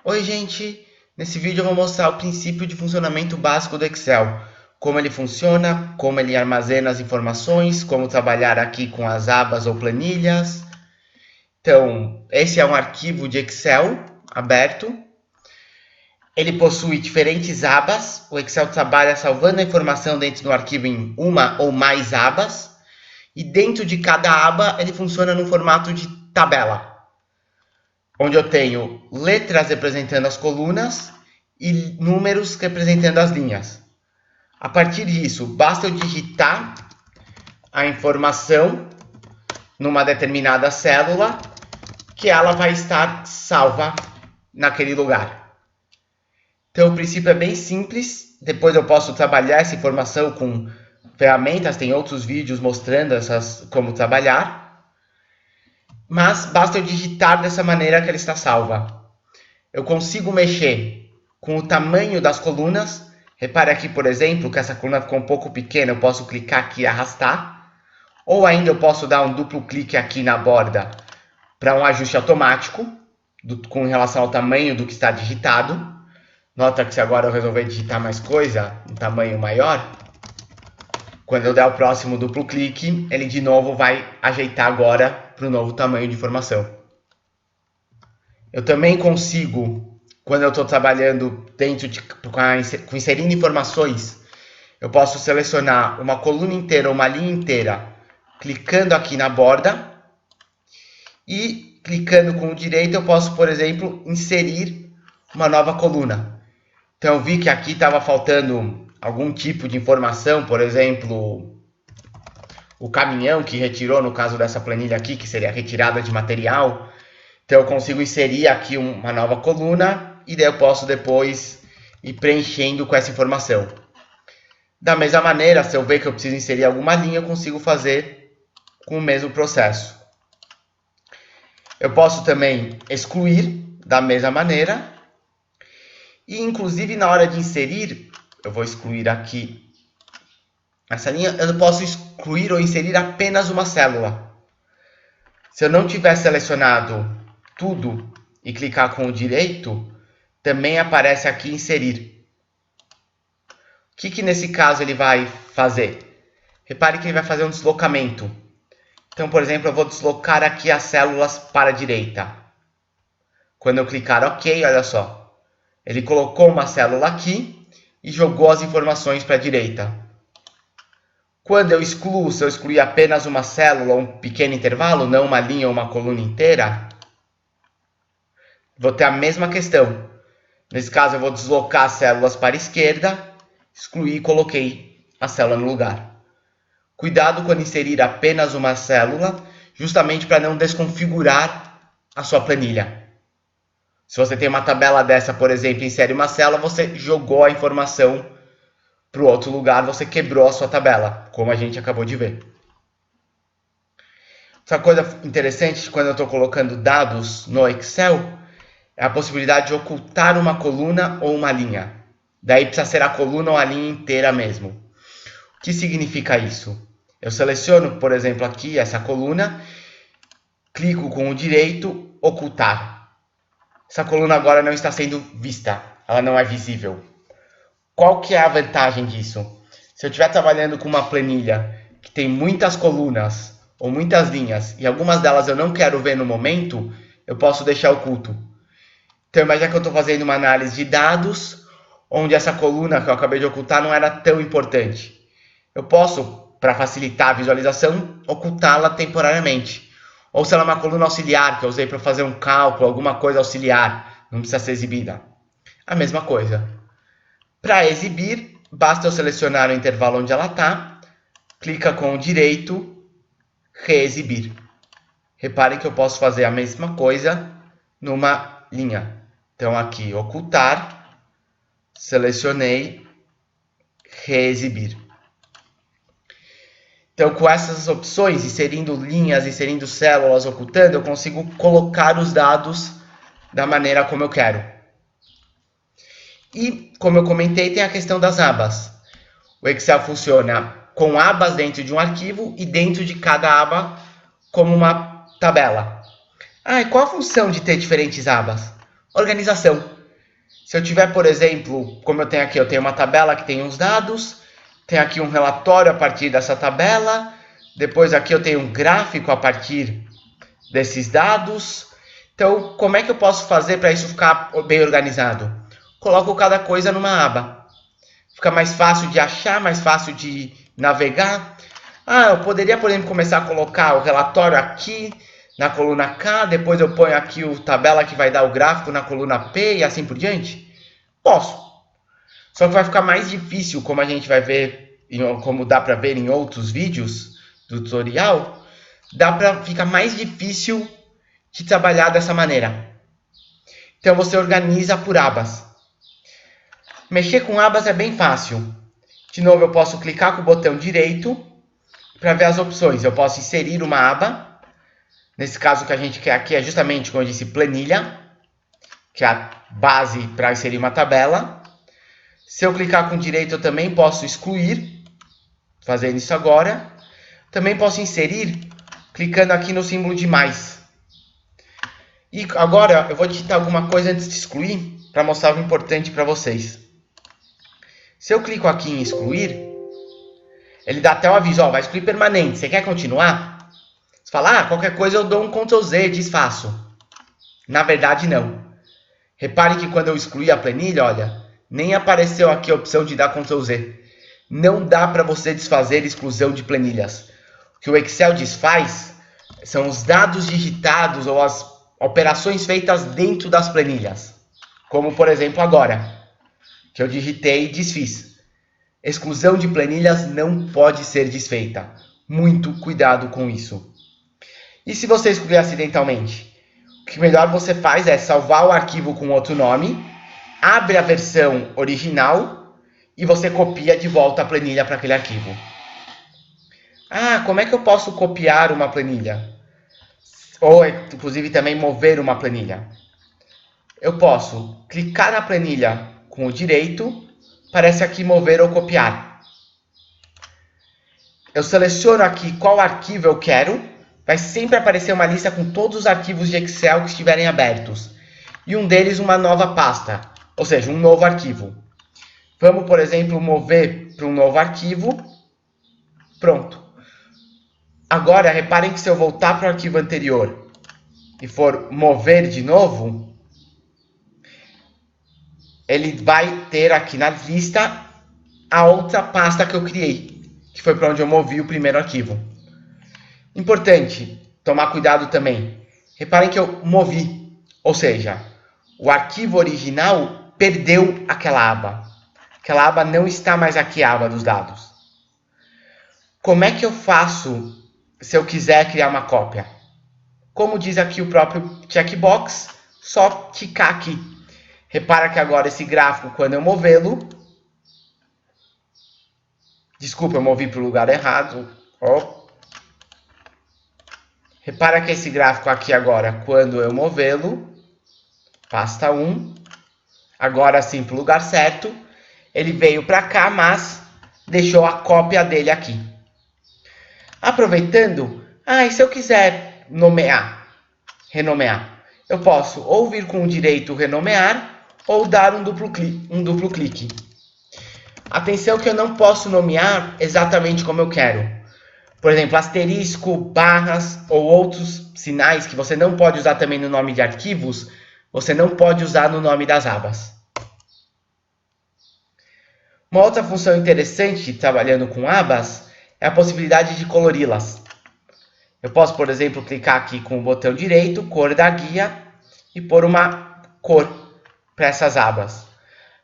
Oi, gente! Nesse vídeo eu vou mostrar o princípio de funcionamento básico do Excel. Como ele funciona, como ele armazena as informações, como trabalhar aqui com as abas ou planilhas. Então, esse é um arquivo de Excel aberto. Ele possui diferentes abas. O Excel trabalha salvando a informação dentro do arquivo em uma ou mais abas. E dentro de cada aba, ele funciona no formato de tabela, onde eu tenho letras representando as colunas e números representando as linhas. A partir disso, basta eu digitar a informação numa determinada célula que ela vai estar salva naquele lugar. Então o princípio é bem simples. Depois eu posso trabalhar essa informação com ferramentas, tem outros vídeos mostrando como trabalhar. Mas basta eu digitar dessa maneira que ela está salva. Eu consigo mexer com o tamanho das colunas. Repare aqui, por exemplo, que essa coluna ficou um pouco pequena. Eu posso clicar aqui e arrastar. Ou ainda eu posso dar um duplo clique aqui na borda para um ajuste automático com relação ao tamanho do que está digitado. Nota que se agora eu resolver digitar mais coisa, um tamanho maior, quando eu der o próximo duplo clique, ele de novo vai ajeitar agora para o novo tamanho de informação. Eu também consigo, quando eu estou trabalhando com inserindo informações, eu posso selecionar uma coluna inteira ou uma linha inteira, clicando aqui na borda. E clicando com o direito, eu posso, por exemplo, inserir uma nova coluna. Então eu vi que aqui estava faltando algum tipo de informação, por exemplo, o caminhão que retirou, no caso dessa planilha aqui, que seria a retirada de material. Então eu consigo inserir aqui uma nova coluna e daí eu posso depois ir preenchendo com essa informação. Da mesma maneira, se eu ver que eu preciso inserir alguma linha, eu consigo fazer com o mesmo processo. Eu posso também excluir da mesma maneira. E inclusive na hora de inserir, eu vou excluir aqui essa linha, eu posso excluir ou inserir apenas uma célula. Se eu não tiver selecionado tudo e clicar com o direito, também aparece aqui inserir. O que nesse caso ele vai fazer? Repare que ele vai fazer um deslocamento. Então, por exemplo, eu vou deslocar aqui as células para a direita. Quando eu clicar OK, olha só. Ele colocou uma célula aqui e jogou as informações para a direita. Quando eu excluo, se eu excluir apenas uma célula, um pequeno intervalo, não uma linha ou uma coluna inteira, vou ter a mesma questão. Nesse caso, eu vou deslocar as células para a esquerda, excluí e coloquei a célula no lugar. Cuidado quando inserir apenas uma célula, justamente para não desconfigurar a sua planilha. Se você tem uma tabela dessa, por exemplo, e insere uma célula, você jogou a informação para o outro lugar, você quebrou a sua tabela, como a gente acabou de ver. Outra coisa interessante quando eu estou colocando dados no Excel é a possibilidade de ocultar uma coluna ou uma linha. Daí precisa ser a coluna ou a linha inteira mesmo. O que significa isso? Eu seleciono, por exemplo, aqui essa coluna, clico com o direito, ocultar. Essa coluna agora não está sendo vista, ela não é visível. Qual que é a vantagem disso? Se eu estiver trabalhando com uma planilha que tem muitas colunas ou muitas linhas e algumas delas eu não quero ver no momento, eu posso deixar oculto. Então imagina que eu estou fazendo uma análise de dados onde essa coluna que eu acabei de ocultar não era tão importante. Eu posso, para facilitar a visualização, ocultá-la temporariamente. Ou se ela é uma coluna auxiliar, que eu usei para fazer um cálculo, alguma coisa auxiliar, não precisa ser exibida. A mesma coisa. Para exibir, basta eu selecionar o intervalo onde ela está, clica com o direito, reexibir. Reparem que eu posso fazer a mesma coisa numa linha. Então aqui, ocultar, selecionei, reexibir. Então, com essas opções, inserindo linhas, inserindo células, ocultando, eu consigo colocar os dados da maneira como eu quero. E, como eu comentei, tem a questão das abas. O Excel funciona com abas dentro de um arquivo e dentro de cada aba como uma tabela. E qual a função de ter diferentes abas? Organização. Se eu tiver, por exemplo, como eu tenho aqui, eu tenho uma tabela que tem uns dados, tenho aqui um relatório a partir dessa tabela, depois aqui eu tenho um gráfico a partir desses dados. Então, como é que eu posso fazer para isso ficar bem organizado? Coloco cada coisa numa aba. Fica mais fácil de achar, mais fácil de navegar. Eu poderia, por exemplo, começar a colocar o relatório aqui na coluna K, depois eu ponho aqui a tabela que vai dar o gráfico na coluna P e assim por diante? Posso. Só que vai ficar mais difícil, como a gente vai ver, como dá para ver em outros vídeos do tutorial, fica mais difícil de trabalhar dessa maneira. Então você organiza por abas. Mexer com abas é bem fácil. De novo, eu posso clicar com o botão direito para ver as opções. Eu posso inserir uma aba. Nesse caso, o que a gente quer aqui é justamente, como eu disse, planilha, que é a base para inserir uma tabela. Se eu clicar com o direito, eu também posso excluir, fazendo isso agora. Também posso inserir, clicando aqui no símbolo de mais. E agora eu vou digitar alguma coisa antes de excluir, para mostrar o importante para vocês. Se eu clico aqui em excluir, ele dá até um aviso, vai excluir permanente, você quer continuar? Você fala, qualquer coisa eu dou um Ctrl Z, desfaço. Na verdade, não. Repare que quando eu excluí a planilha, olha, nem apareceu aqui a opção de dar Ctrl Z. Não dá para você desfazer exclusão de planilhas. O que o Excel desfaz são os dados digitados ou as operações feitas dentro das planilhas. Como, por exemplo, agora, que eu digitei e desfiz. Exclusão de planilhas não pode ser desfeita. Muito cuidado com isso. E se você excluir acidentalmente? O que melhor você faz é salvar o arquivo com outro nome, abre a versão original e você copia de volta a planilha para aquele arquivo. Como é que eu posso copiar uma planilha? Ou, inclusive, também mover uma planilha? Eu posso clicar na planilha com o direito, aparece aqui mover ou copiar. Eu seleciono aqui qual arquivo eu quero, vai sempre aparecer uma lista com todos os arquivos de Excel que estiverem abertos. E um deles uma nova pasta, ou seja, um novo arquivo. Vamos, por exemplo, mover para um novo arquivo. Pronto. Agora, reparem que se eu voltar para o arquivo anterior e for mover de novo, ele vai ter aqui na lista a outra pasta que eu criei, que foi para onde eu movi o primeiro arquivo. Importante tomar cuidado também. Reparem que eu movi, ou seja, o arquivo original perdeu aquela aba. Aquela aba não está mais aqui, a aba dos dados. Como é que eu faço se eu quiser criar uma cópia? Como diz aqui o próprio checkbox, só ticar aqui. Repara que agora esse gráfico, quando eu movê-lo... Desculpa, eu movi para o lugar errado. Repara que esse gráfico aqui agora, quando eu movê-lo, pasta 1, agora sim para o lugar certo, ele veio para cá, mas deixou a cópia dele aqui. Aproveitando, e se eu quiser renomear, eu posso ou vir com o direito renomear, ou dar um duplo clique. Atenção que eu não posso nomear exatamente como eu quero. Por exemplo, asterisco, barras ou outros sinais que você não pode usar também no nome de arquivos, você não pode usar no nome das abas. Uma outra função interessante trabalhando com abas é a possibilidade de colori-las. Eu posso, por exemplo, clicar aqui com o botão direito, cor da guia, e pôr uma cor para essas abas.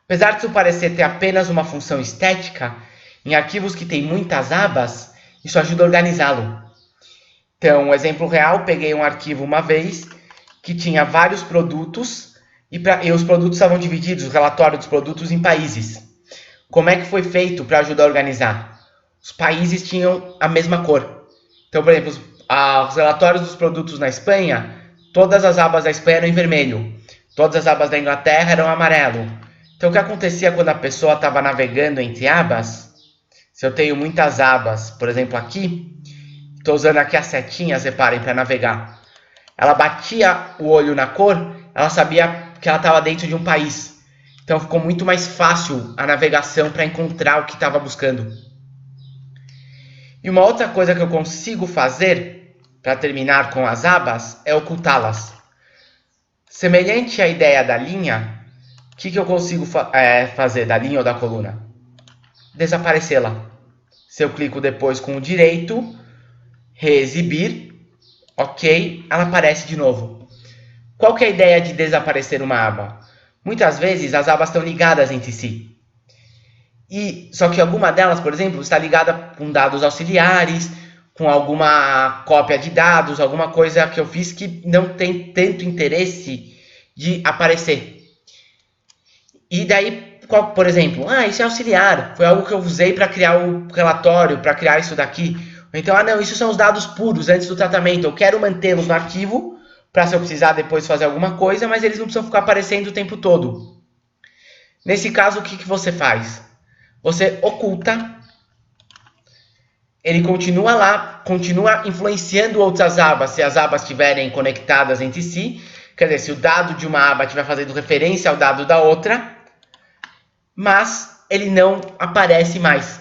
Apesar de isso parecer ter apenas uma função estética, em arquivos que tem muitas abas, isso ajuda a organizá-lo. Então, um exemplo real, peguei um arquivo uma vez que tinha vários produtos e os produtos estavam divididos, o relatório dos produtos, em países. Como é que foi feito para ajudar a organizar? Os países tinham a mesma cor. Então, por exemplo, os relatórios dos produtos na Espanha, todas as abas da Espanha eram em vermelho. Todas as abas da Inglaterra eram amarelo. Então, o que acontecia quando a pessoa estava navegando entre abas? Se eu tenho muitas abas, por exemplo, aqui, estou usando aqui as setinhas, reparem, para navegar. Ela batia o olho na cor, ela sabia ela estava dentro de um país. Então ficou muito mais fácil a navegação para encontrar o que estava buscando. E uma outra coisa que eu consigo fazer para terminar com as abas é ocultá-las. Semelhante à ideia da linha, o que eu consigo fazer da linha ou da coluna? Desaparecê-la. Se eu clico depois com o direito, reexibir, ok, ela aparece de novo. Qual que é a ideia de desaparecer uma aba? Muitas vezes as abas estão ligadas entre si. Só que alguma delas, por exemplo, está ligada com dados auxiliares, com alguma cópia de dados, alguma coisa que eu fiz que não tem tanto interesse de aparecer. E daí, por exemplo, isso é auxiliar, foi algo que eu usei para criar o relatório, para criar isso daqui. Então, não, isso são os dados puros antes do tratamento, eu quero mantê-los no arquivo, para se eu precisar depois fazer alguma coisa, mas eles não precisam ficar aparecendo o tempo todo. Nesse caso, o que você faz? Você oculta, ele continua lá, continua influenciando outras abas, se as abas estiverem conectadas entre si, quer dizer, se o dado de uma aba estiver fazendo referência ao dado da outra, mas ele não aparece mais.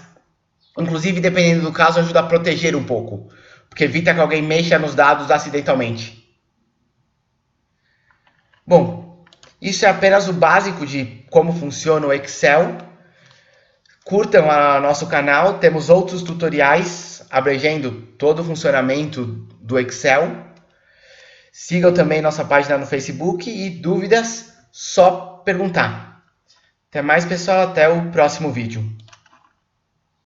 Inclusive, dependendo do caso, ajuda a proteger um pouco, porque evita que alguém mexa nos dados acidentalmente. Bom, isso é apenas o básico de como funciona o Excel. Curtam o nosso canal, temos outros tutoriais abrangendo todo o funcionamento do Excel. Sigam também nossa página no Facebook e dúvidas, só perguntar. Até mais, pessoal, até o próximo vídeo.